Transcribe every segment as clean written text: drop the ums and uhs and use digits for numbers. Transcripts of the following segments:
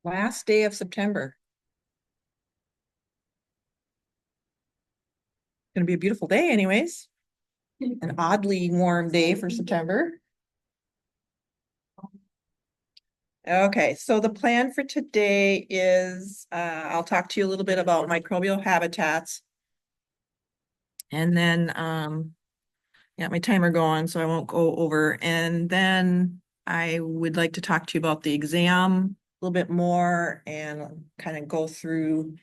Last day of September. Gonna be a beautiful day anyways. An oddly warm day for September. Okay, so the plan for today is I'll talk to you a little bit about microbial habitats. And then yeah, my timer going, so I won't go over. And then I would like to talk to you about the exam a little bit more and kind of go through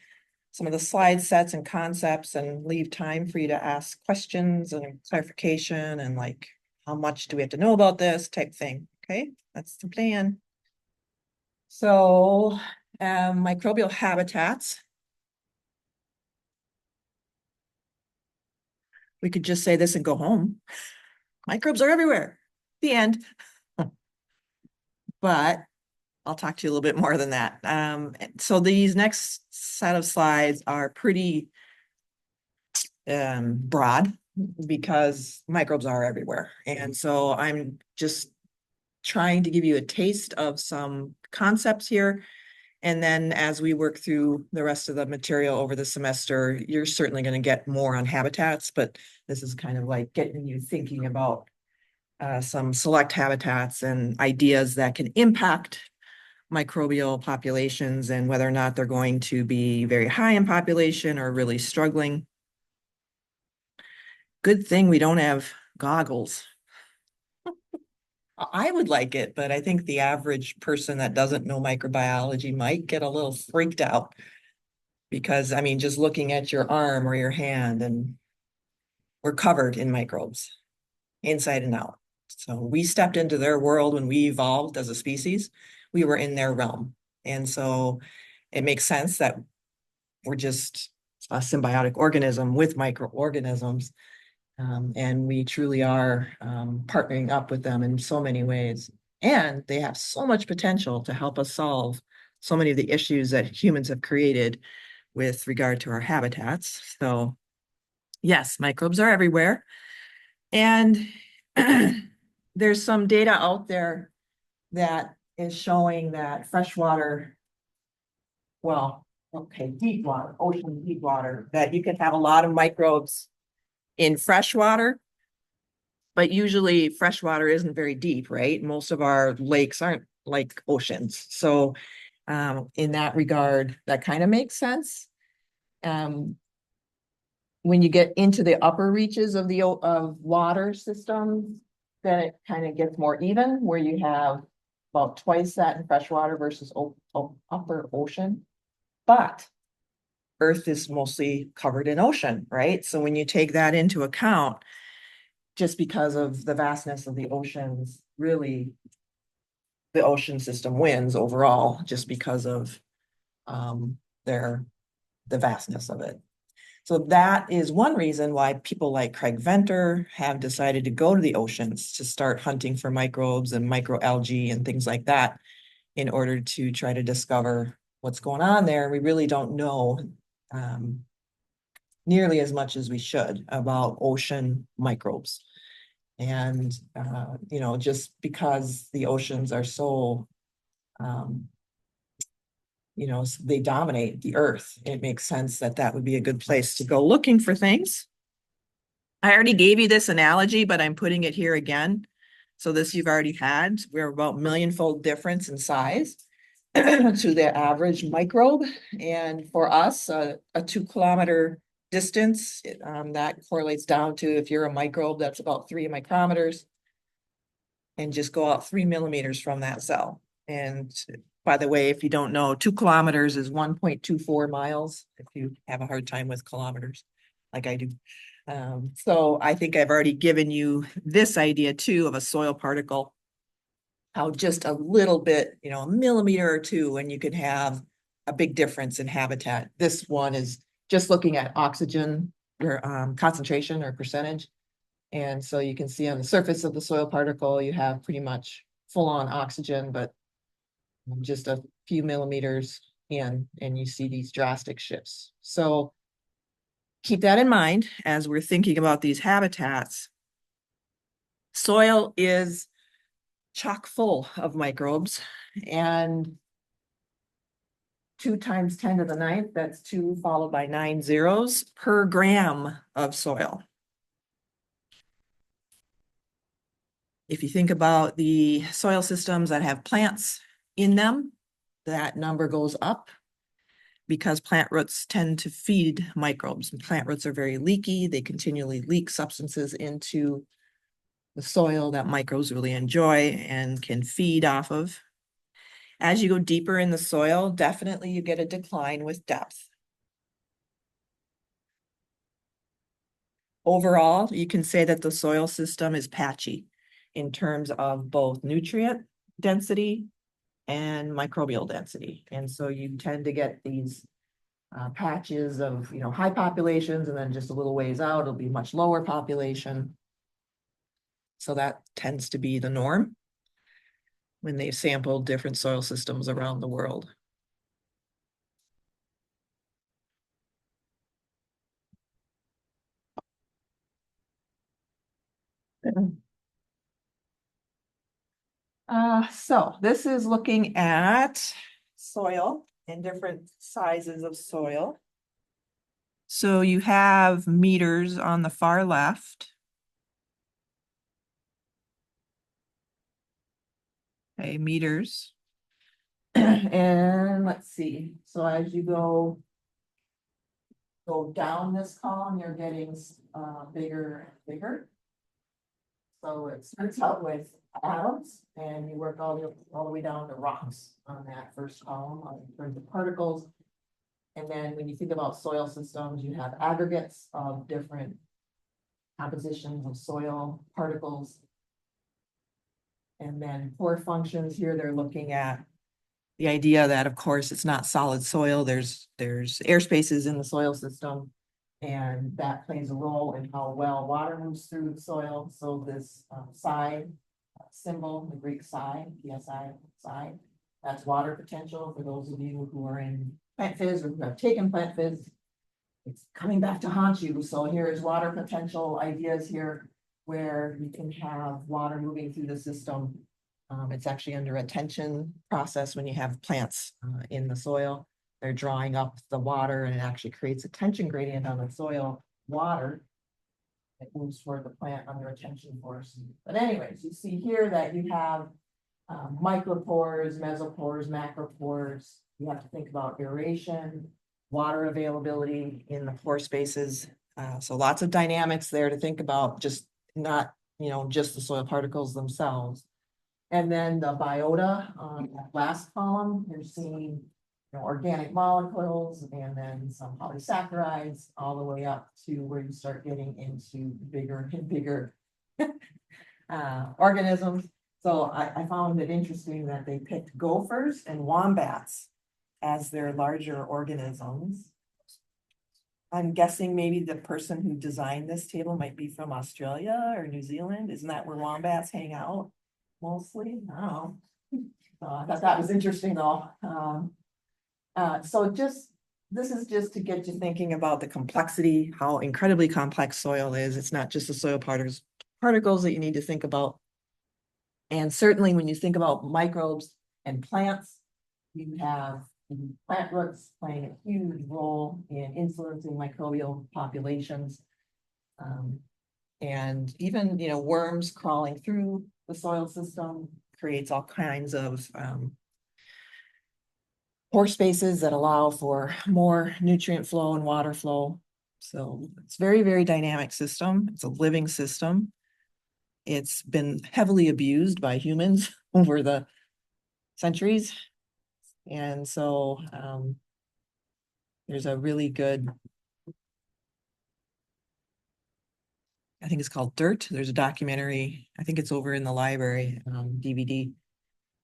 some of the slide sets and concepts and leave time for you to ask questions and clarification and like, how much do we have to know about this type thing? Okay, that's the plan. So, microbial habitats. We could just say this and go home. Microbes are everywhere. The end. But I'll talk to you a little bit more than that. So these next set of slides are pretty broad because microbes are everywhere. And so I'm just trying to give you a taste of some concepts here. And then as we work through the rest of the material over the semester, you're certainly going to get more on habitats, but this is kind of like getting you thinking about some select habitats and ideas that can impact microbial populations and whether or not they're going to be very high in population or really struggling. Good thing we don't have goggles. I would like it, but I think the average person that doesn't know microbiology might get a little freaked out because, I mean, just looking at your arm or your hand and we're covered in microbes inside and out. So we stepped into their world when we evolved as a species. We were in their realm. And so it makes sense that we're just a symbiotic organism with microorganisms. And we truly are partnering up with them in so many ways. And they have so much potential to help us solve so many of the issues that humans have created with regard to our habitats. So yes, microbes are everywhere. And there's some data out there that is showing that freshwater, well, okay, deep water, ocean deep water, that you can have a lot of microbes in freshwater, but usually freshwater isn't very deep, right? Most of our lakes aren't like oceans. So in that regard, that kind of makes sense. When you get into the upper reaches of the water systems, then it kind of gets more even, where you have about twice that in freshwater versus upper ocean. But Earth is mostly covered in ocean, right? So when you take that into account, just because of the vastness of the oceans, really the ocean system wins overall, just because of their the vastness of it. So that is one reason why people like Craig Venter have decided to go to the oceans to start hunting for microbes and microalgae and things like that in order to try to discover what's going on there. We really don't know nearly as much as we should about ocean microbes. And, you know, just because the oceans are so, you know, they dominate the earth, it makes sense that that would be a good place to go looking for things. I already gave you this analogy, but I'm putting it here again. So this you've already had. We're about millionfold difference in size to the average microbe. And for us, a 2 kilometer distance, that correlates down to, if you're a microbe, that's about 3 micrometers. And just go out 3 millimeters from that cell. And by the way, if you don't know, 2 kilometers is 1.24 miles, if you have a hard time with kilometers, like I do. So I think I've already given you this idea too of a soil particle, how just a little bit, you know, a millimeter or two, and you could have a big difference in habitat. This one is just looking at oxygen or concentration or percentage. And so you can see on the surface of the soil particle, you have pretty much full on oxygen, but just a few millimeters in, and you see these drastic shifts. So keep that in mind as we're thinking about these habitats. Soil is chock full of microbes, and 2 times 10 to the ninth, that's 2 followed by 9 zeros per gram of soil. If you think about the soil systems that have plants in them, that number goes up because plant roots tend to feed microbes. And plant roots are very leaky. They continually leak substances into the soil that microbes really enjoy and can feed off of. As you go deeper in the soil, definitely you get a decline with depth. Overall, you can say that the soil system is patchy in terms of both nutrient density and microbial density. And so you tend to get these patches of, high populations, and then just a little ways out, it'll be much lower population. So that tends to be the norm when they've sampled different soil systems around the world. So this is looking at soil and different sizes of soil. So you have meters on the far left. Okay, meters. And let's see, so as you go down this column, you're getting bigger and bigger. So it starts out with atoms, and you work all the way down to rocks on that first column in terms of particles. And then when you think about soil systems, you have aggregates of different compositions of soil particles. And then core functions here, they're looking at the idea that, of course, it's not solid soil. There's air spaces in the soil system, and that plays a role in how well water moves through the soil. So this psi symbol, the Greek psi, PSI, psi, that's water potential. For those of you who are in plant phys or who have taken plant phys, it's coming back to haunt you. So here is water potential ideas here, where you can have water moving through the system. It's actually under a tension process when you have plants in the soil. They're drawing up the water, and it actually creates a tension gradient on the soil water. It moves toward the plant under a tension force. But anyways, you see here that you have micropores, mesopores, macropores. You have to think about aeration, water availability in the pore spaces. So lots of dynamics there to think about, just not, just the soil particles themselves. And then the biota on that last column, you're seeing organic molecules, and then some polysaccharides, all the way up to where you start getting into bigger and bigger organisms. So I found it interesting that they picked gophers and wombats as their larger organisms. I'm guessing maybe the person who designed this table might be from Australia or New Zealand. Isn't that where wombats hang out mostly? I don't know. I thought that was interesting though. So this is just to get you thinking about the complexity, how incredibly complex soil is. It's not just the soil particles that you need to think about. And certainly when you think about microbes and plants, you have plant roots playing a huge role in influencing microbial populations. And even, worms crawling through the soil system creates all kinds of pore spaces that allow for more nutrient flow and water flow. So it's very, very dynamic system. It's a living system. It's been heavily abused by humans over the centuries. And so there's a really good, I think it's called Dirt. There's a documentary, I think it's over in the library, DVD,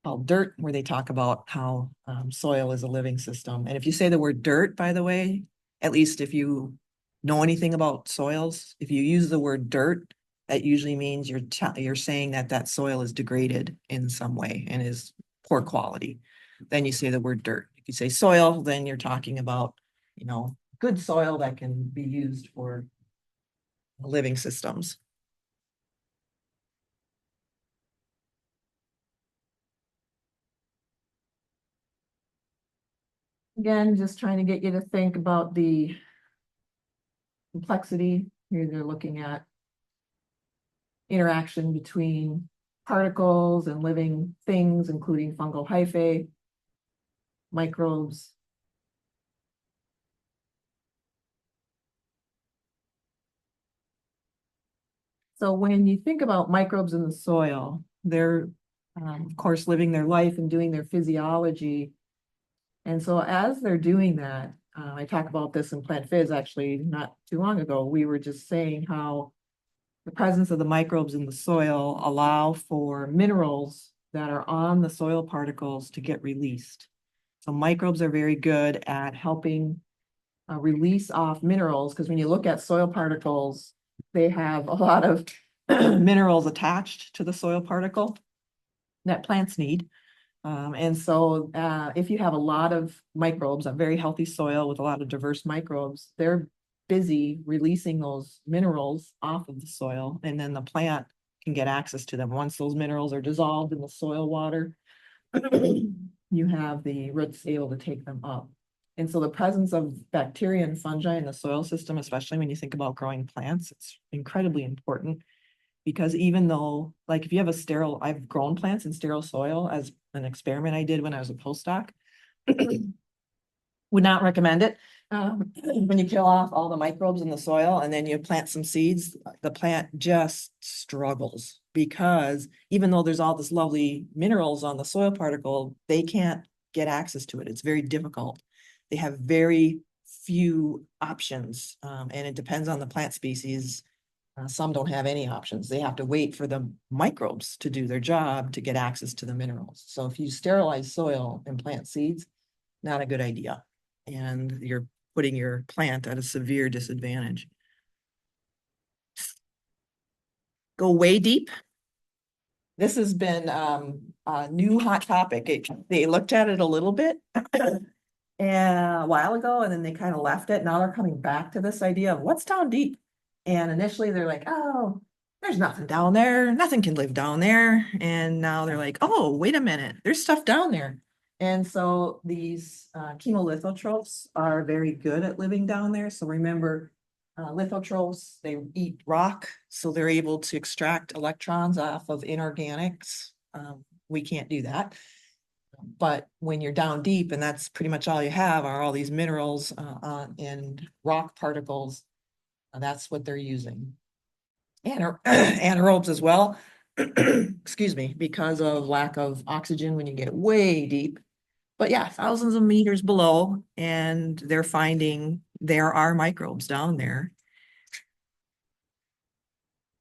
called Dirt, where they talk about how soil is a living system. And if you say the word dirt, by the way, at least if you know anything about soils, if you use the word dirt, that usually means you're saying that soil is degraded in some way and is poor quality. Then you say the word dirt. If you say soil, then you're talking about, good soil that can be used for living systems. Again, just trying to get you to think about the complexity. Here they're looking at interaction between particles and living things, including fungal hyphae, microbes. So when you think about microbes in the soil, they're, of course, living their life and doing their physiology. And so as they're doing that, I talk about this in Plant Phys actually not too long ago. We were just saying how the presence of the microbes in the soil allow for minerals that are on the soil particles to get released. So microbes are very good at helping release off minerals, because when you look at soil particles, they have a lot of minerals attached to the soil particle that plants need. And so if you have a lot of microbes, a very healthy soil with a lot of diverse microbes, they're busy releasing those minerals off of the soil, and then the plant can get access to them. Once those minerals are dissolved in the soil water, you have the roots able to take them up. And so the presence of bacteria and fungi in the soil system, especially when you think about growing plants, it's incredibly important. Because even though, like, if you have a sterile, I've grown plants in sterile soil as an experiment I did when I was a postdoc. Would not recommend it. When you kill off all the microbes in the soil and then you plant some seeds, the plant just struggles, because even though there's all this lovely minerals on the soil particle, they can't get access to it. It's very difficult. They have very few options, and it depends on the plant species. Some don't have any options. They have to wait for the microbes to do their job to get access to the minerals. So if you sterilize soil and plant seeds, not a good idea. And you're putting your plant at a severe disadvantage. Go way deep. This has been a new hot topic. They looked at it a little bit and a while ago, and then they kind of left it. Now they're coming back to this idea of what's down deep. And initially they're like, oh, there's nothing down there. Nothing can live down there. And now they're like, oh, wait a minute, there's stuff down there. And so these chemolithotrophs are very good at living down there. So remember, lithotrophs, they eat rock, so they're able to extract electrons off of inorganics. We can't do that. But when you're down deep, and that's pretty much all you have are all these minerals and rock particles, that's what they're using. Anaerobes as well, excuse me, because of lack of oxygen when you get way deep. But yeah, thousands of meters below, and they're finding there are microbes down there.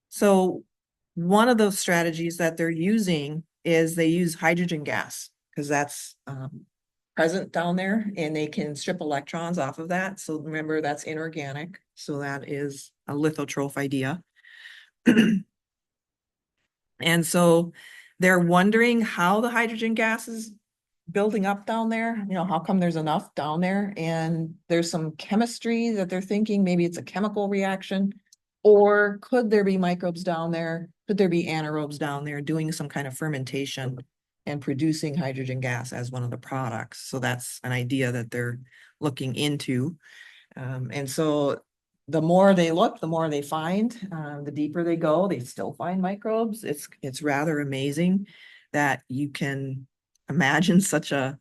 So one of those strategies that they're using is they use hydrogen gas, because that's present down there, and they can strip electrons off of that. So remember, that's inorganic. So that is a lithotroph idea. And so they're wondering how the hydrogen gas is building up down there. You know, how come there's enough down there? And there's some chemistry that they're thinking maybe it's a chemical reaction, or could there be microbes down there? Could there be anaerobes down there doing some kind of fermentation and producing hydrogen gas as one of the products? So that's an idea that they're looking into. And so the more they look, the more they find. The deeper they go, they still find microbes. It's rather amazing that you can imagine such a,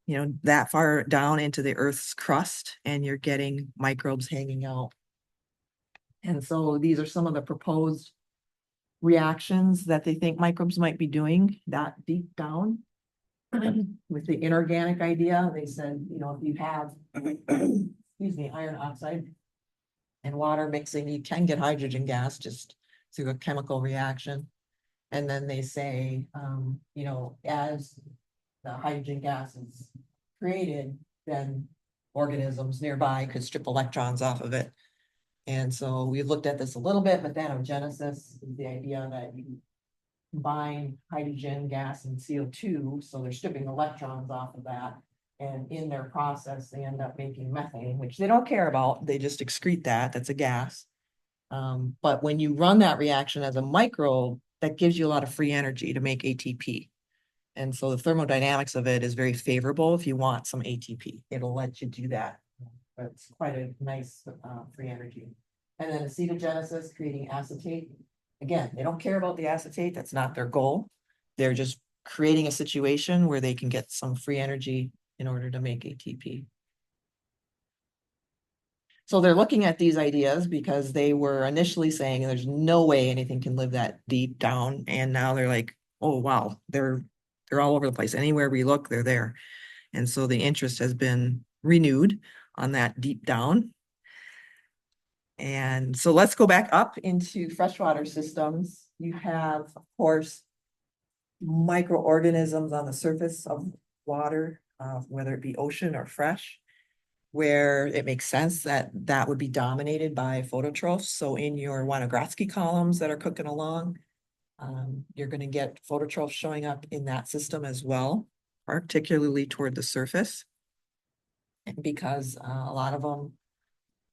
you know, that far down into the Earth's crust, and you're getting microbes hanging out. And so these are some of the proposed reactions that they think microbes might be doing that deep down. With the inorganic idea, they said, you know, if you have, excuse me, iron oxide and water mixing, you can get hydrogen gas just through a chemical reaction. And then they say, you know, as the hydrogen gas is created, then organisms nearby could strip electrons off of it. And so we looked at this a little bit, methanogenesis is the idea that you combine hydrogen gas and CO2, so they're stripping electrons off of that. And in their process, they end up making methane, which they don't care about. They just excrete that. That's a gas. But when you run that reaction as a microbe, that gives you a lot of free energy to make ATP. And so the thermodynamics of it is very favorable if you want some ATP. It'll let you do that. It's quite a nice free energy. And then acetogenesis, creating acetate. Again, they don't care about the acetate. That's not their goal. They're just creating a situation where they can get some free energy in order to make ATP. So they're looking at these ideas because they were initially saying there's no way anything can live that deep down. And now they're like, oh, wow, they're all over the place. Anywhere we look, they're there. And so the interest has been renewed on that deep down. And so let's go back up into freshwater systems. You have, of course, microorganisms on the surface of water, whether it be ocean or fresh, where it makes sense that that would be dominated by phototrophs. So in your Winogradsky columns that are cooking along, you're going to get phototrophs showing up in that system as well, particularly toward the surface, because a lot of them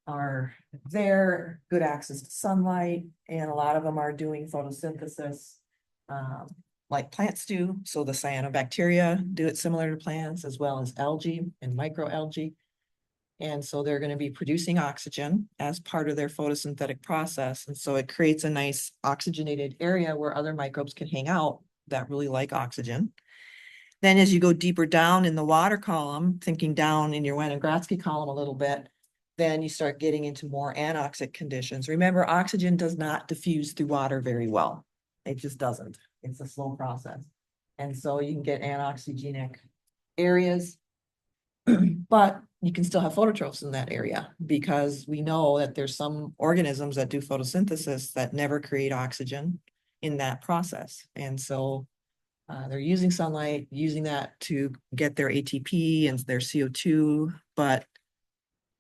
are there, good access to sunlight, and a lot of them are doing photosynthesis like plants do. So the cyanobacteria do it similar to plants, as well as algae and microalgae. And so they're going to be producing oxygen as part of their photosynthetic process. And so it creates a nice oxygenated area where other microbes can hang out that really like oxygen. Then as you go deeper down in the water column, thinking down in your Winogradsky column a little bit, then you start getting into more anoxic conditions. Remember, oxygen does not diffuse through water very well. It just doesn't. It's a slow process. And so you can get anoxygenic areas, but you can still have phototrophs in that area because we know that there's some organisms that do photosynthesis that never create oxygen in that process. And so they're using sunlight, using that to get their ATP and their CO2, but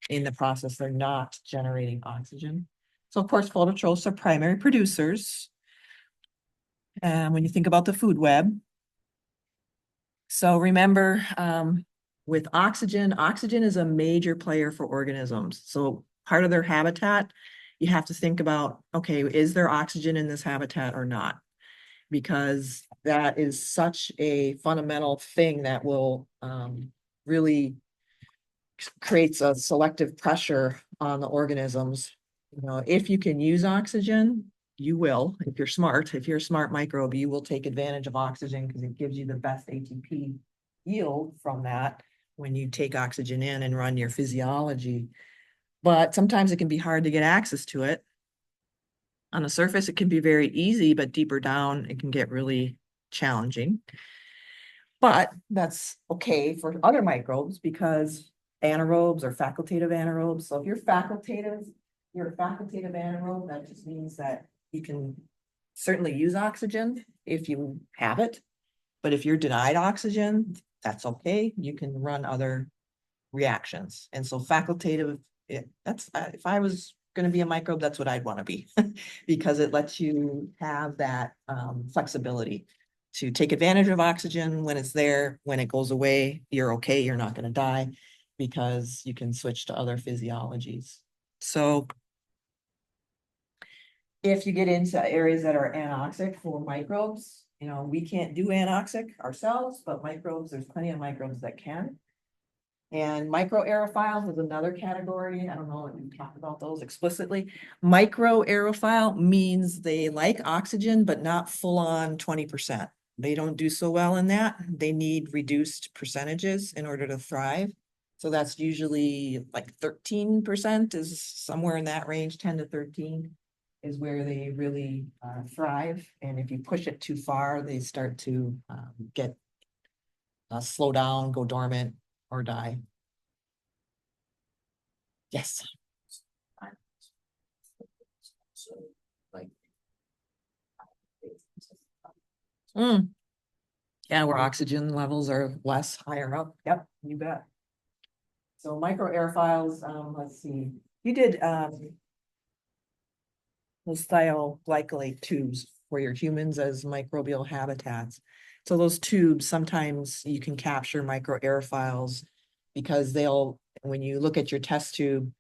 in the process, they're not generating oxygen. So of course, phototrophs are primary producers. And when you think about the food web. So remember, with oxygen, oxygen is a major player for organisms. So part of their habitat, you have to think about, okay, is there oxygen in this habitat or not? Because that is such a fundamental thing that will really creates a selective pressure on the organisms. You know, if you can use oxygen, you will. If you're smart, if you're a smart microbe, you will take advantage of oxygen because it gives you the best ATP yield from that when you take oxygen in and run your physiology. But sometimes it can be hard to get access to it. On the surface, it can be very easy, but deeper down, it can get really challenging. But that's okay for other microbes because anaerobes or facultative anaerobes. So if you're a facultative anaerobe, that just means that you can certainly use oxygen if you have it. But if you're denied oxygen, that's okay. You can run other reactions. And so facultative, that's if I was going to be a microbe, that's what I'd want to be because it lets you have that flexibility to take advantage of oxygen when it's there. When it goes away, you're okay. You're not going to die because you can switch to other physiologies. So if you get into areas that are anoxic for microbes, you know, we can't do anoxic ourselves, but microbes, there's plenty of microbes that can. And microaerophiles is another category. I don't know if we've talked about those explicitly. Microaerophile means they like oxygen, but not full on 20%. They don't do so well in that. They need reduced percentages in order to thrive. So that's usually like 13% is somewhere in that range, 10 to 13 is where they really thrive. And if you push it too far, they start to get slow down, go dormant, or die. Yes. So like. Yeah, where oxygen levels are less higher up. Yep, you bet. So microaerophiles, let's see. You did those thioglycolate tubes for your humans as microbial habitats. So those tubes, sometimes you can capture microaerophiles because they'll, when you look at your test tube,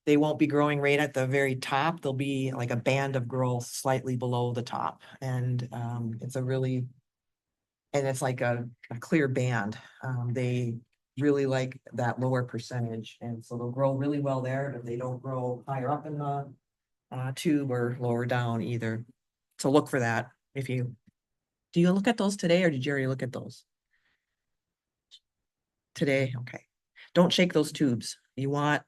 they won't be growing right at the very top. There'll be like a band of growth slightly below the top. And it's a really and it's like a clear band. They really like that lower percentage, and so they'll grow really well there, but they don't grow higher up in the tube or lower down either. So look for that if you, do you look at those today or did you already look at those? Today, okay. Don't shake those tubes. You want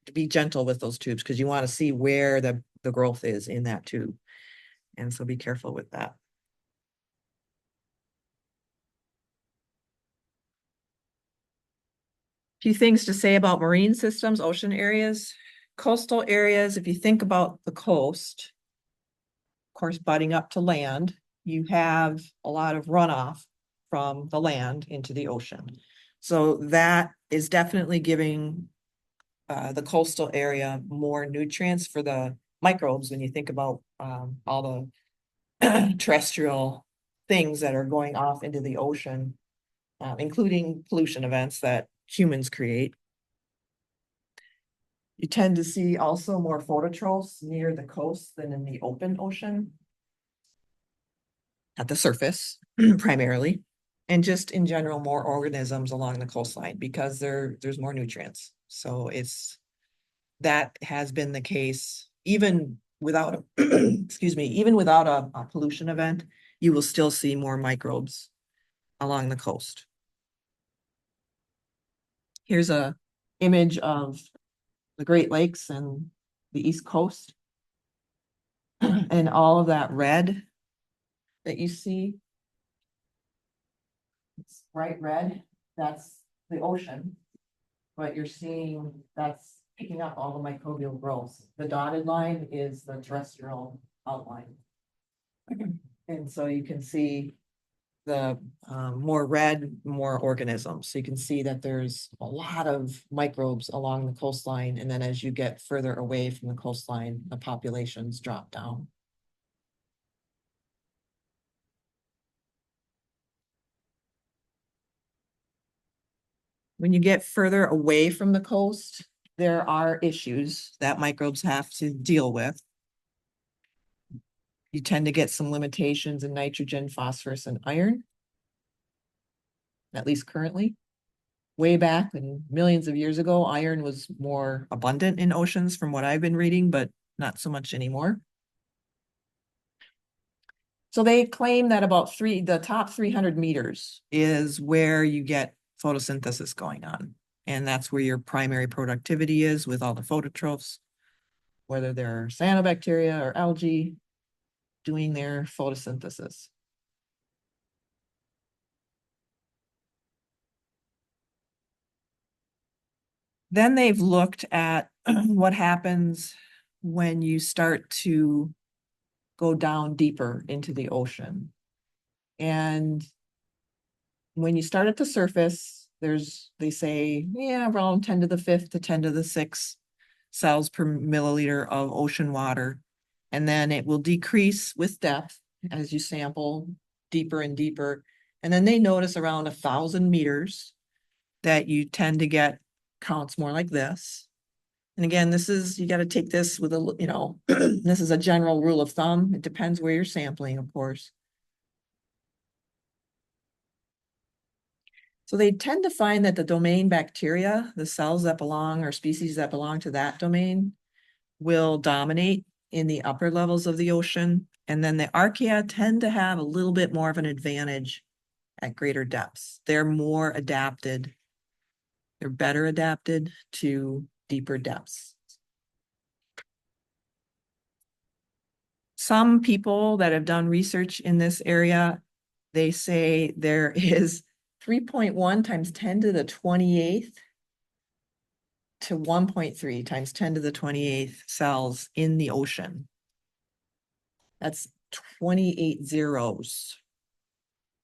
to be gentle with those tubes because you want to see where the growth is in that tube. And so be careful with that. Few things to say about marine systems, ocean areas, coastal areas. If you think about the coast, of course, butting up to land, you have a lot of runoff from the land into the ocean. So that is definitely giving the coastal area more nutrients for the microbes when you think about all the terrestrial things that are going off into the ocean, including pollution events that humans create. You tend to see also more phototrophs near the coast than in the open ocean. At the surface primarily, and just in general, more organisms along the coastline because there's more nutrients. So that has been the case even without excuse me, even without a pollution event, you will still see more microbes along the coast. Here's a image of the Great Lakes and the East Coast. And all of that red that you see, it's bright red, that's the ocean. But you're seeing that's picking up all the microbial growth. The dotted line is the terrestrial outline. And so you can see the more red, more organisms. So you can see that there's a lot of microbes along the coastline. And then as you get further away from the coastline, the populations drop down. When you get further away from the coast, there are issues that microbes have to deal with. You tend to get some limitations in nitrogen, phosphorus, and iron, at least currently. Way back and millions of years ago, iron was more abundant in oceans from what I've been reading, but not so much anymore. So they claim that about the top 300 meters is where you get photosynthesis going on. And that's where your primary productivity is with all the phototrophs, whether they're cyanobacteria or algae doing their photosynthesis. Then they've looked at what happens when you start to go down deeper into the ocean. And when you start at the surface, they say, yeah, around 10 to the 5th to 10 to the 6th cells per milliliter of ocean water. And then it will decrease with depth as you sample deeper and deeper. And then they notice around 1,000 meters that you tend to get counts more like this. And again, you got to take this with this is a general rule of thumb. It depends where you're sampling, of course. So they tend to find that the domain bacteria, the cells that belong or species that belong to that domain, will dominate in the upper levels of the ocean. And then the archaea tend to have a little bit more of an advantage at greater depths. They're more adapted. They're better adapted to deeper depths. Some people that have done research in this area, they say there is 3.1 times 10 to the 28th to 1.3 times 10 to the 28th cells in the ocean. That's 28 zeros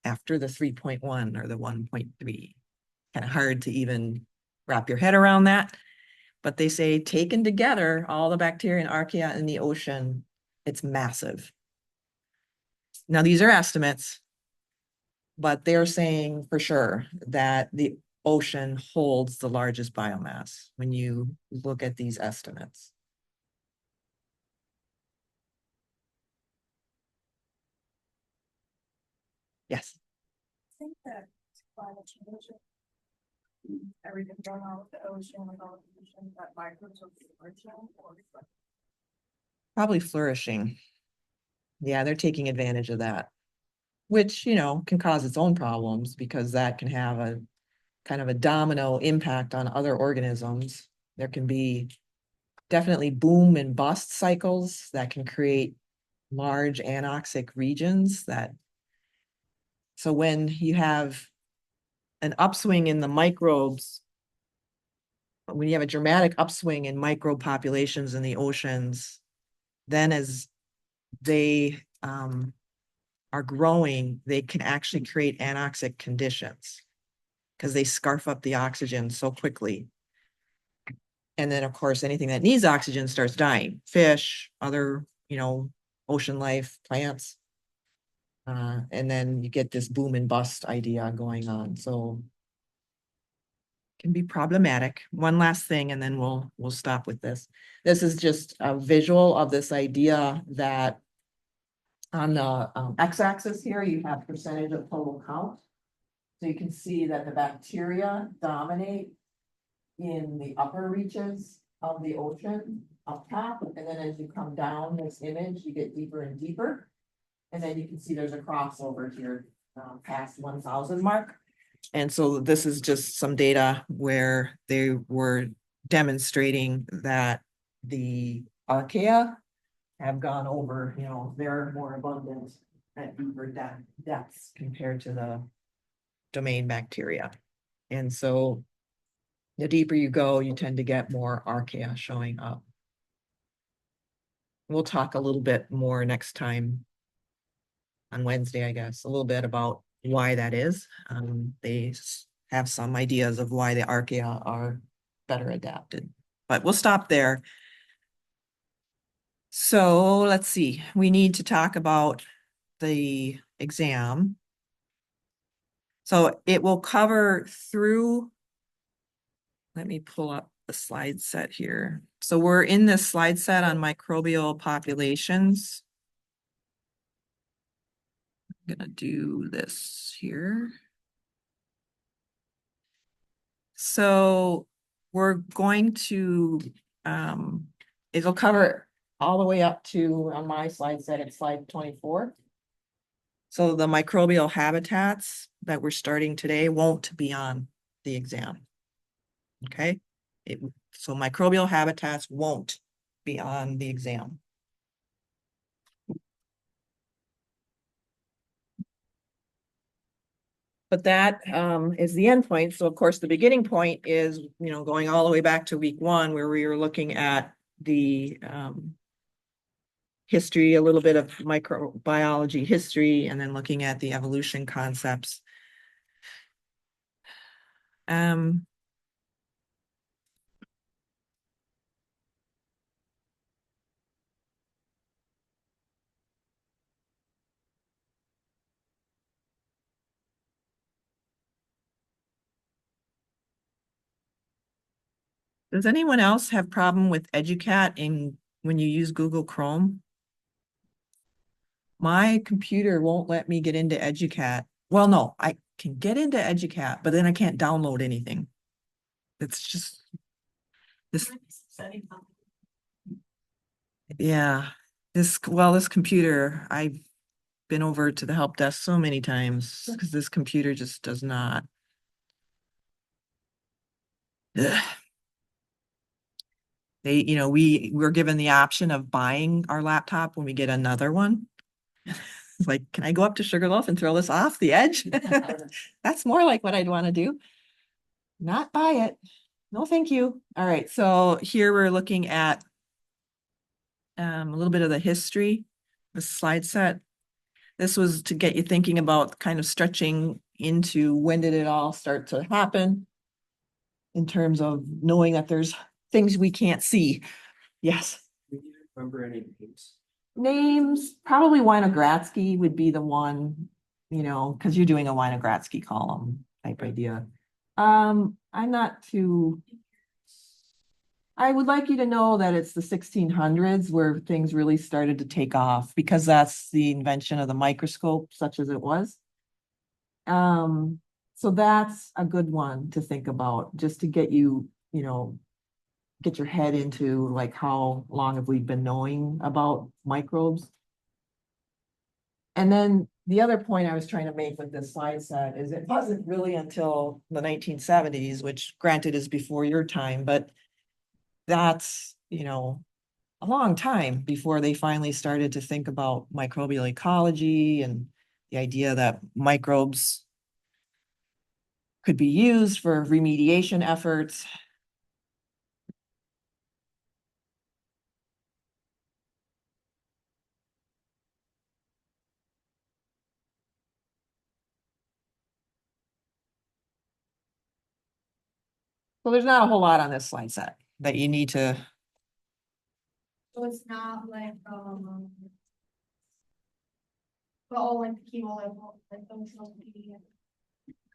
after the 3.1 or the 1.3. Kind of hard to even wrap your head around that. But they say taken together, all the bacteria and archaea in the ocean, it's massive. Now, these are estimates, but they're saying for sure that the ocean holds the largest biomass when you look at these estimates. Yes. think that climate change, everything going on with the ocean, with all the pollution, that microbes are flourishing or like, Probably flourishing. Yeah, they're taking advantage of that. Which, you know, can cause its own problems because that can have a kind of a domino impact on other organisms. There can be definitely boom and bust cycles that can create large anoxic regions that. So when you have an upswing in the microbes, when you have a dramatic upswing in microbe populations in the oceans, then as they are growing, they can actually create anoxic conditions because they scarf up the oxygen so quickly. And then, of course, anything that needs oxygen starts dying. Fish, other, you know, ocean life, plants. And then you get this boom and bust idea going on. So can be problematic. One last thing, and then we'll stop with this. This is just a visual of this idea that on the x-axis here, you have percentage of total count. So you can see that the bacteria dominate in the upper reaches of the ocean up top. And then as you come down this image, you get deeper and deeper. And then you can see there's a crossover here past 1,000 mark. And so this is just some data where they were demonstrating that the archaea have gone over, you know, they're more abundant at deeper depths compared to the domain bacteria. And so the deeper you go, you tend to get more archaea showing up. We'll talk a little bit more next time on Wednesday, I guess, a little bit about why that is. They have some ideas of why the archaea are better adapted, but we'll stop there. So let's see, we need to talk about the exam. So it will cover through, let me pull up the slide set here. So we're in this slide set on microbial populations. I'm gonna do this here. So we're going to, it'll cover all the way up to, on my slide set, it's slide 24. So the microbial habitats that we're starting today won't be on the exam. Okay, so microbial habitats won't be on the exam. But that is the end point. So of course, the beginning point is, you know, going all the way back to week 1, where we were looking at the history, a little bit of microbiology history, and then looking at the evolution concepts. Does anyone else have problem with EduCat when you use Google Chrome? My computer won't let me get into EduCat. Well, no, I can get into EduCat, but then I can't download anything. It's just this. Yeah, this computer, I've been over to the help desk so many times because this computer just does not. Ugh. They, you know, we're given the option of buying our laptop when we get another one. It's like, can I go up to Sugarloaf and throw this off the edge? That's more like what I'd want to do. Not buy it. No, thank you. All right, so here we're looking at a little bit of the history, the slide set. This was to get you thinking about kind of stretching into when did it all start to happen in terms of knowing that there's things we can't see. Yes. Do you remember any names? Names, probably Winogradsky would be the one, you know, because you're doing a Winogradsky column type idea. I'm not too. I would like you to know that it's the 1600s where things really started to take off because that's the invention of the microscope, such as it was. So that's a good one to think about, just to get you, get your head into like how long have we been knowing about microbes? And then the other point I was trying to make with this slide set is it wasn't really until the 1970s, which granted is before your time, but that's, a long time before they finally started to think about microbial ecology and the idea that microbes could be used for remediation efforts. So there's not a whole lot on this slide set that you need to, So it's not like, but all like the chemo level, like functional media,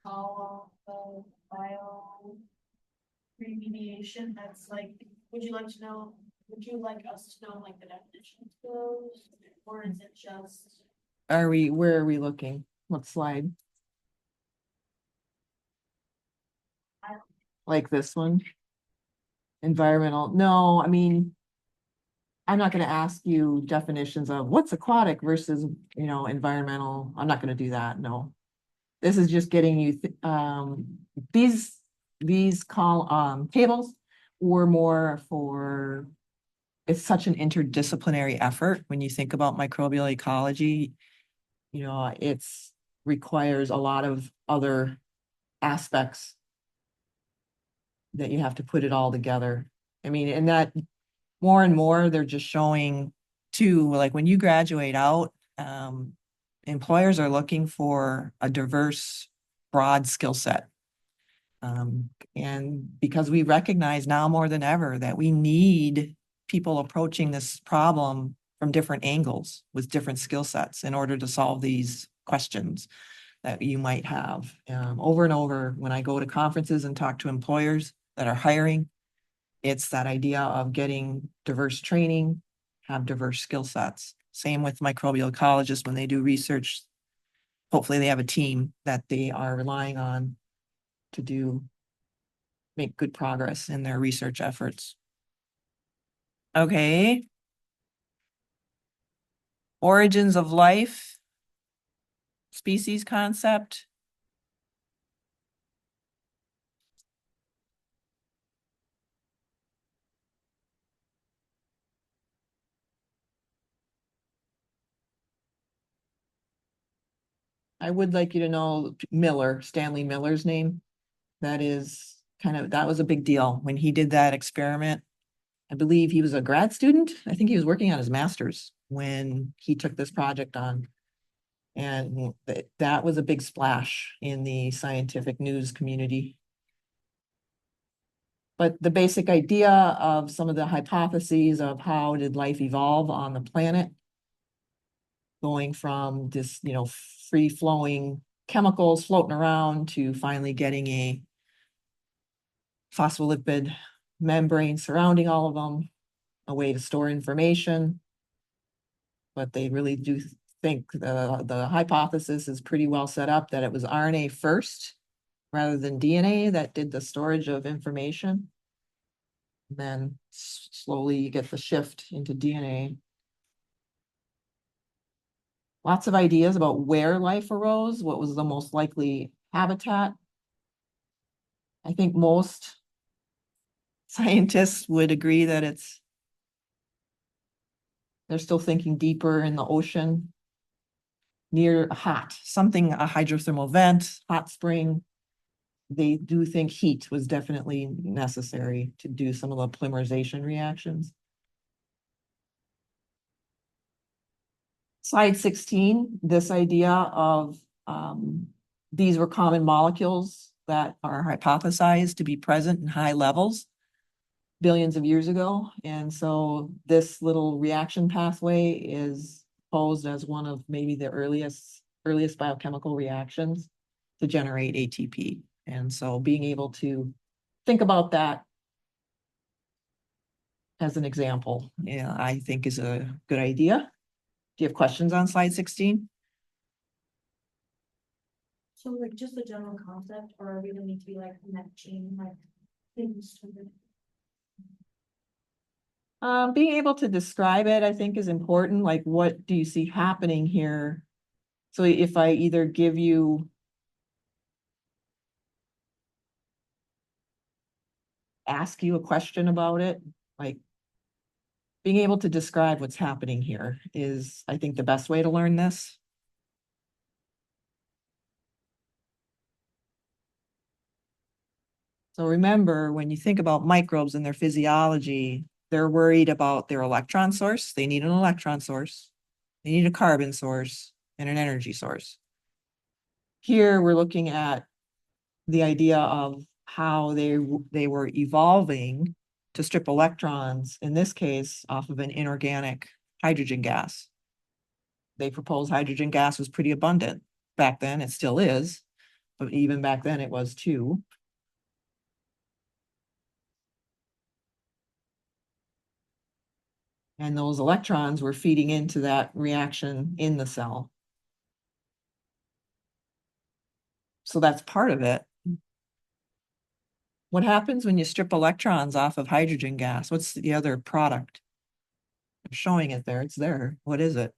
call, bio. Remediation, that's like, would you like to know, would you like us to know like the definitions of those? Or is it just? where are we looking? What slide? Like this one? Environmental, no, I mean, I'm not gonna ask you definitions of what's aquatic versus, environmental. I'm not gonna do that, no. This is just getting you, these tables were more for, it's such an interdisciplinary effort when you think about microbial ecology. It's requires a lot of other aspects that you have to put it all together. I mean, and that more and more, they're just showing too, like when you graduate out, employers are looking for a diverse, broad skill set. And because we recognize now more than ever that we need people approaching this problem from different angles with different skill sets in order to solve these questions that you might have. Over and over, when I go to conferences and talk to employers that are hiring, it's that idea of getting diverse training, have diverse skill sets. Same with microbial ecologists when they do research. Hopefully they have a team that they are relying on to make good progress in their research efforts. Okay. Origins of life, species concept. I would like you to know Miller, Stanley Miller's name. That was a big deal when he did that experiment. I believe he was a grad student. I think he was working on his master's when he took this project on. And that was a big splash in the scientific news community. But the basic idea of some of the hypotheses of how did life evolve on the planet, going from this, free flowing chemicals floating around to finally getting a phospholipid membrane surrounding all of them, a way to store information. But they really do think the hypothesis is pretty well set up that it was RNA first rather than DNA that did the storage of information. Then slowly you get the shift into DNA. Lots of ideas about where life arose, what was the most likely habitat. I think most scientists would agree that they're still thinking deeper in the ocean, near a hydrothermal vent, hot spring. They do think heat was definitely necessary to do some of the polymerization reactions. Slide 16, this idea of these were common molecules that are hypothesized to be present in high levels billions of years ago. And so this little reaction pathway is posed as one of maybe the earliest biochemical reactions to generate ATP. And so being able to think about that as an example, I think is a good idea. Do you have questions on slide 16? So like just the general concept, or are we gonna need to be like matching like things to the? Being able to describe it, I think, is important. Like, what do you see happening here? So if I either give you ask you a question about it, like being able to describe what's happening here is, I think, the best way to learn this. So remember, when you think about microbes and their physiology, they're worried about their electron source. They need an electron source. They need a carbon source and an energy source. Here, we're looking at the idea of how they were evolving to strip electrons, in this case, off of an inorganic hydrogen gas. They proposed hydrogen gas was pretty abundant back then. It still is, but even back then it was too. And those electrons were feeding into that reaction in the cell. So that's part of it. What happens when you strip electrons off of hydrogen gas? What's the other product? I'm showing it there. It's there. What is it?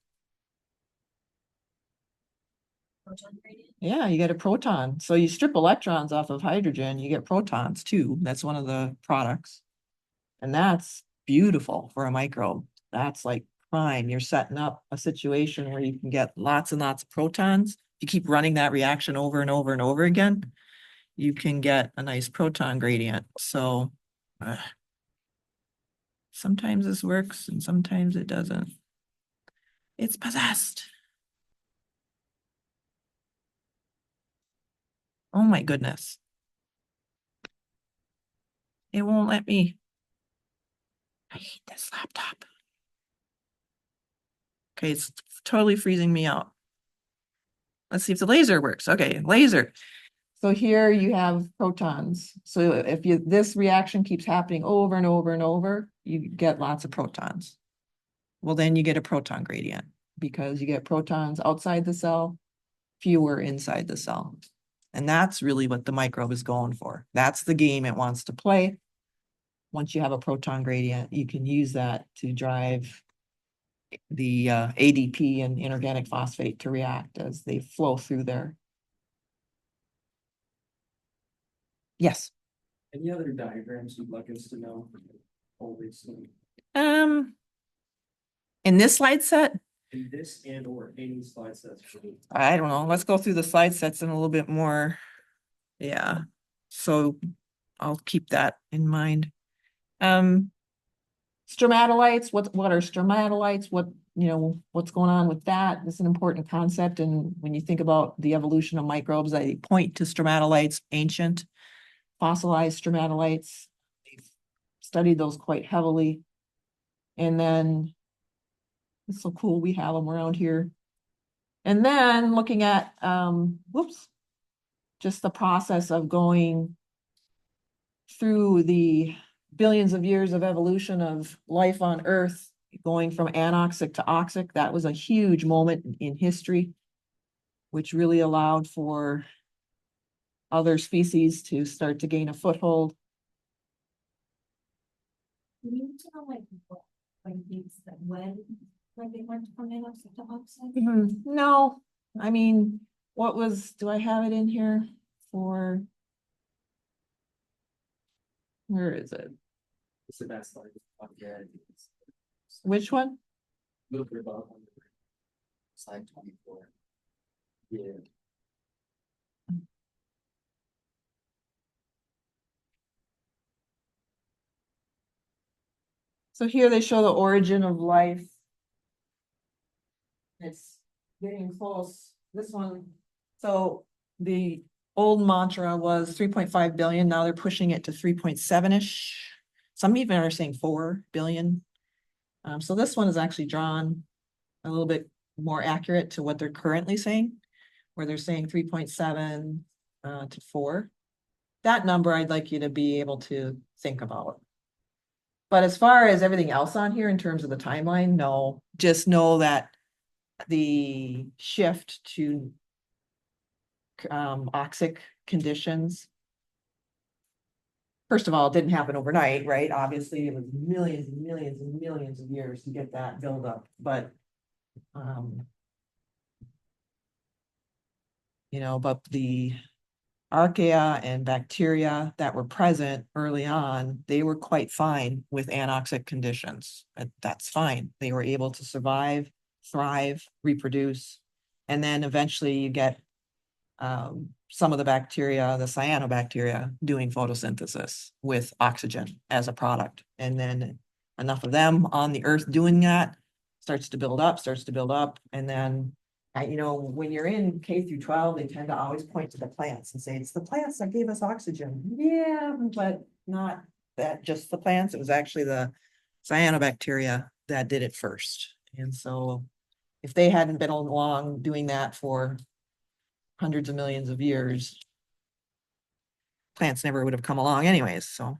Proton gradient? Yeah, you get a proton. So you strip electrons off of hydrogen, you get protons too. That's one of the products. And that's beautiful for a microbe. That's like prime. You're setting up a situation where you can get lots and lots of protons. You keep running that reaction over and over and over again, you can get a nice proton gradient. So sometimes this works and sometimes it doesn't. It's possessed. Oh my goodness. It won't let me. I hate this laptop. Okay, it's totally freezing me out. Let's see if the laser works. Okay, laser. So here you have protons. So if this reaction keeps happening over and over and over, you get lots of protons. Well, then you get a proton gradient because you get protons outside the cell, fewer inside the cell. And that's really what the microbe is going for. That's the game it wants to play. Once you have a proton gradient, you can use that to drive the ADP and inorganic phosphate to react as they flow through there. Yes. Any other diagrams you'd like us to know? Always In this slide set, in this and or any slide sets. I don't know. Let's go through the slide sets in a little bit more. Yeah. So I'll keep that in mind. Stromatolites, what are stromatolites? What's going on with that? It's an important concept. And when you think about the evolution of microbes, I point to stromatolites, ancient fossilized stromatolites. We've studied those quite heavily. And then it's so cool we have them around here. And then looking at, just the process of going through the billions of years of evolution of life on Earth, going from anoxic to oxic. That was a huge moment in history, which really allowed for other species to start to gain a foothold. We need to know like what, like these that when they went from anoxic to oxide. No, I mean, do I have it in here for? Where is it? It's the best slide. Yeah. Which one? Little bit above. Slide 24. Yeah. So here they show the origin of life. It's getting close. This one. So the old mantra was 3.5 billion. Now they're pushing it to 3.7-ish. Some even are saying 4 billion. So this one is actually drawn a little bit more accurate to what they're currently saying, where they're saying 3.7 to 4. That number I'd like you to be able to think about. But as far as everything else on here in terms of the timeline, no, just know that the shift to oxic conditions. First of all, it didn't happen overnight, right? Obviously, it was millions and millions and millions of years to get that buildup, but you know, but the archaea and bacteria that were present early on, they were quite fine with anoxic conditions. That's fine. They were able to survive, thrive, reproduce. And then eventually you get some of the bacteria, the cyanobacteria, doing photosynthesis with oxygen as a product. And then enough of them on the earth doing that starts to build up, and then you know, when you're in K through 12, they tend to always point to the plants and say, it's the plants that gave us oxygen. Yeah, but not that just the plants. It was actually the cyanobacteria that did it first. And so if they hadn't been along doing that for hundreds of millions of years, plants never would have come along anyways, so.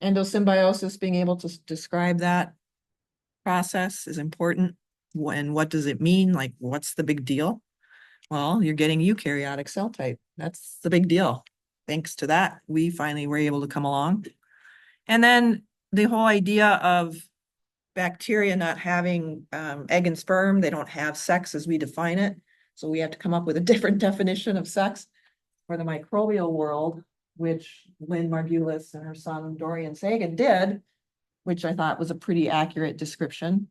Endosymbiosis, being able to describe that process is important. And what does it mean? Like, what's the big deal? Well, you're getting eukaryotic cell type. That's the big deal. Thanks to that, we finally were able to come along. And then the whole idea of bacteria not having egg and sperm, they don't have sex as we define it. So we have to come up with a different definition of sex for the microbial world, which Lynn Margulis and her son Dorian Sagan did, which I thought was a pretty accurate description.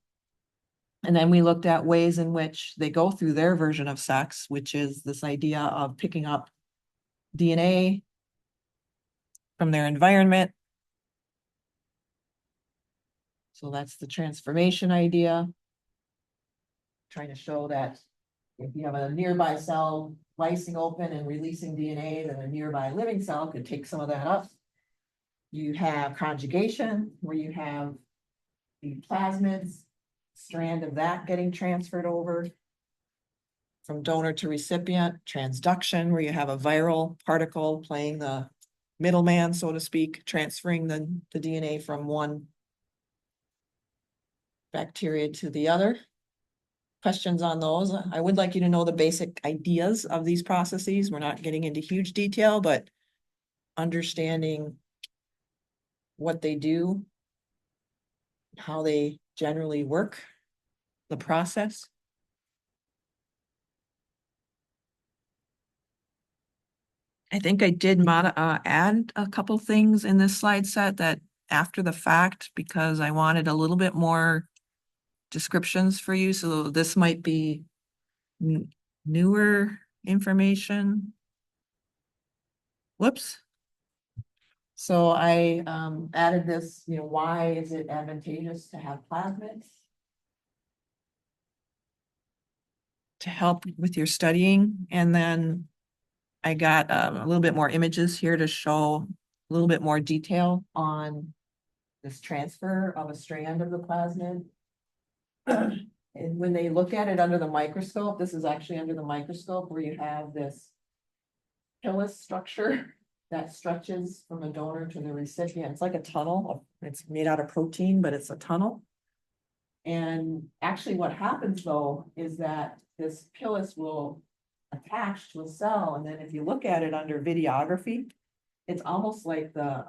And then we looked at ways in which they go through their version of sex, which is this idea of picking up DNA from their environment. So that's the transformation idea. Trying to show that if you have a nearby cell lysing open and releasing DNA, then a nearby living cell could take some of that up. You have conjugation, where you have the plasmids, strand of that getting transferred over from donor to recipient. Transduction, where you have a viral particle playing the middleman, so to speak, transferring the DNA from one bacteria to the other. Questions on those? I would like you to know the basic ideas of these processes. We're not getting into huge detail, but understanding what they do, how they generally work, the process. I think I did add a couple things in this slide set that after the fact, because I wanted a little bit more descriptions for you. So this might be newer information. Whoops. So I added this, you know, why is it advantageous to have plasmids to help with your studying? And then I got a little bit more images here to show a little bit more detail on this transfer of a strand of the plasmid. And when they look at it under the microscope, this is actually under the microscope where you have this pilus structure that stretches from a donor to the recipient. It's like a tunnel. It's made out of protein, but it's a tunnel. And actually what happens though is that this pilus will attach to a cell. And then if you look at it under videography, it's almost like the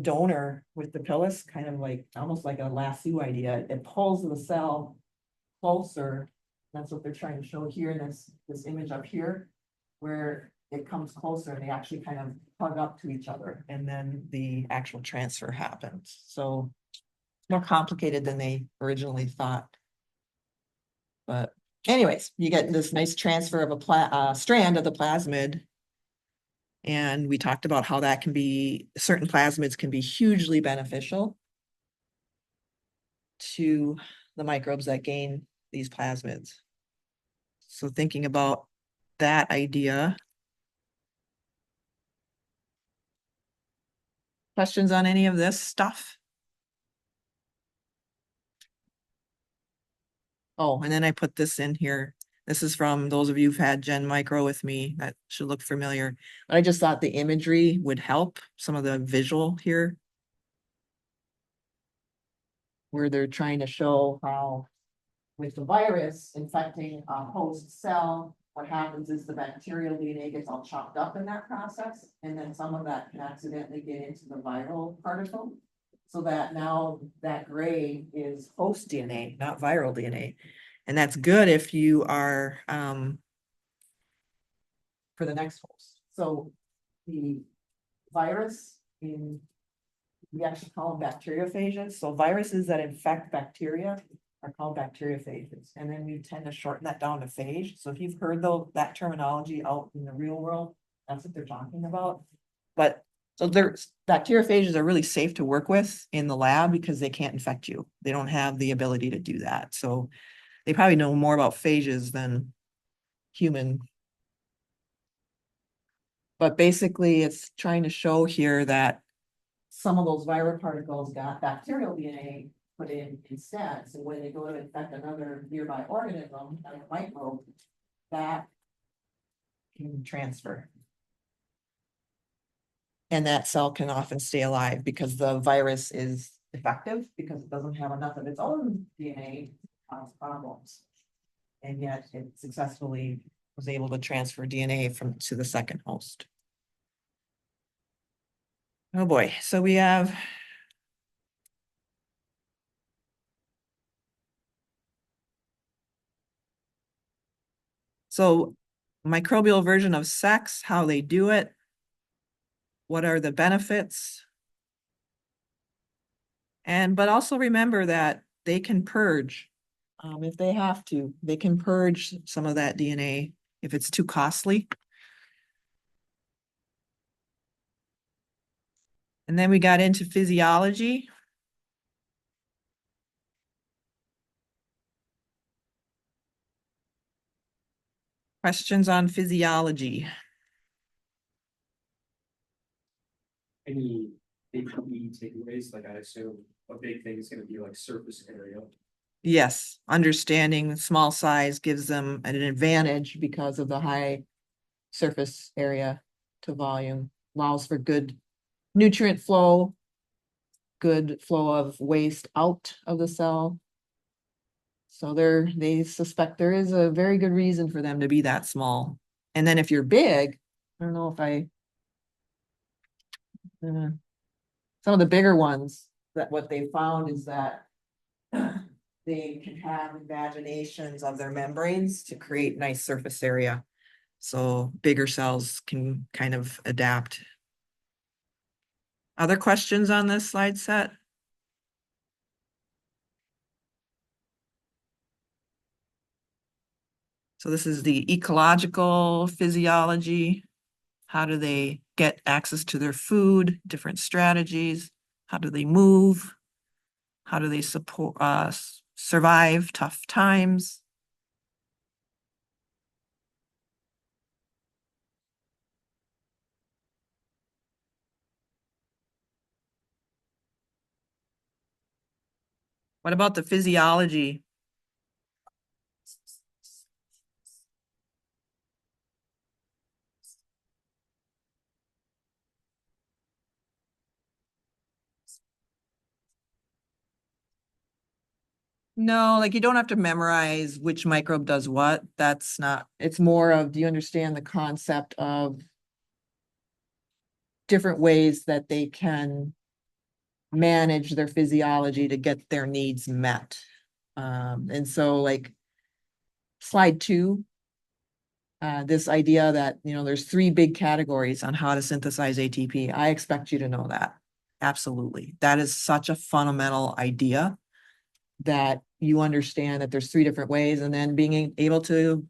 donor with the pilus, kind of like, almost like a lasso idea. It pulls the cell closer. That's what they're trying to show here in this image up here, where it comes closer and they actually kind of hug up to each other, and then the actual transfer happens. So more complicated than they originally thought. But anyways, you get this nice transfer of a strand of the plasmid. And we talked about how that can be, certain plasmids can be hugely beneficial to the microbes that gain these plasmids. So thinking about that idea. Questions on any of this stuff? Oh, and then I put this in here. This is from those of you who've had Gen Micro with me. That should look familiar. But I just thought the imagery would help, some of the visual here. where they're trying to show how with the virus infecting a host cell, what happens is the bacterial DNA gets all chopped up in that process, and then some of that can accidentally get into the viral particle. So that now that gray is host DNA, not viral DNA. And that's good if you are, for the next host. So the virus we actually call them bacteriophages. So viruses that infect bacteria are called bacteriophages. And then we tend to shorten that down to phage. So if you've heard that terminology out in the real world, that's what they're talking about. But so bacteriophages are really safe to work with in the lab because they can't infect you. They don't have the ability to do that. So they probably know more about phages than human. But basically it's trying to show here that some of those viral particles got bacterial DNA put in instead. So when they go to infect another nearby organism, like a microbe, that can transfer. And that cell can often stay alive because the virus is effective because it doesn't have enough of its own DNA to cause problems. And yet it successfully was able to transfer DNA to the second host. Oh boy, so we have microbial version of sex, how they do it. What are the benefits? But also remember that they can purge if they have to. They can purge some of that DNA if it's too costly. And then we got into physiology. Questions on physiology? Any big key takeaways? Like I assume a big thing is gonna be like surface area. Yes, understanding the small size gives them an advantage because of the high surface area to volume, allows for good nutrient flow, good flow of waste out of the cell. So they suspect there is a very good reason for them to be that small. And then if you're big, I don't know if some of the bigger ones, that what they found is that they can have imaginations of their membranes to create nice surface area. So bigger cells can kind of adapt. Other questions on this slide set? So this is the ecological physiology. How do they get access to their food, different strategies? How do they move? How do they survive tough times? What about the physiology? No, like you don't have to memorize which microbe does what. That's not, it's more of, do you understand the concept of different ways that they can manage their physiology to get their needs met? And so like slide 2, this idea that, there's 3 big categories on how to synthesize ATP. I expect you to know that. Absolutely. That is such a fundamental idea that you understand that there's 3 different ways, and then being able to,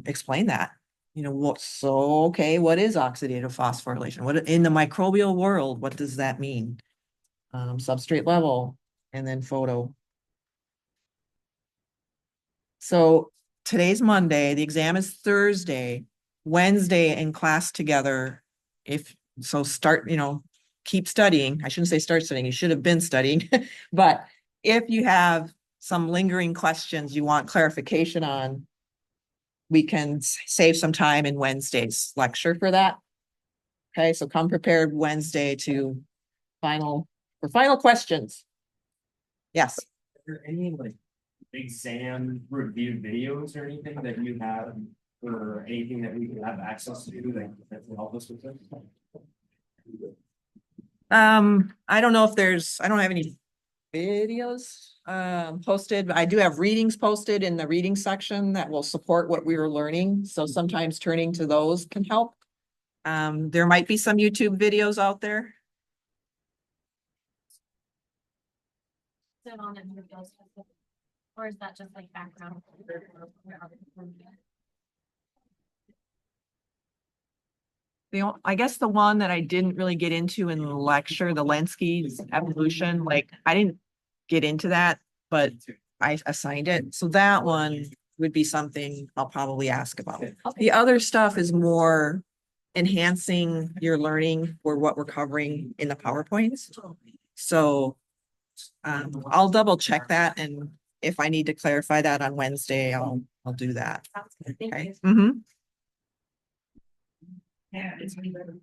explain that. What is oxidative phosphorylation? What in the microbial world, what does that mean? Substrate level, and then photo. So today's Monday, the exam is Thursday, Wednesday in class together. Keep studying. I shouldn't say start studying. You should have been studying. But if you have some lingering questions you want clarification on, we can save some time in Wednesday's lecture for that. Okay, so come prepared Wednesday for final questions. Yes. there any like exam review videos or anything that you have? Or anything that we can have access to that will help us with this? I don't know if I don't have any videos posted, but I do have readings posted in the reading section that will support what we were learning. So sometimes turning to those can help. There might be some YouTube videos out there. Is it on any of those? Or is that just like background? I guess the one that I didn't really get into in the lecture, the Lenski's evolution, like I didn't get into that, but I assigned it. So that one would be something I'll probably ask about. The other stuff is more enhancing your learning for what we're covering in the PowerPoints. So I'll double check that, and if I need to clarify that on Wednesday, I'll do that. Sounds good. Thank Okay. you. Mhm. Yeah, it's really better.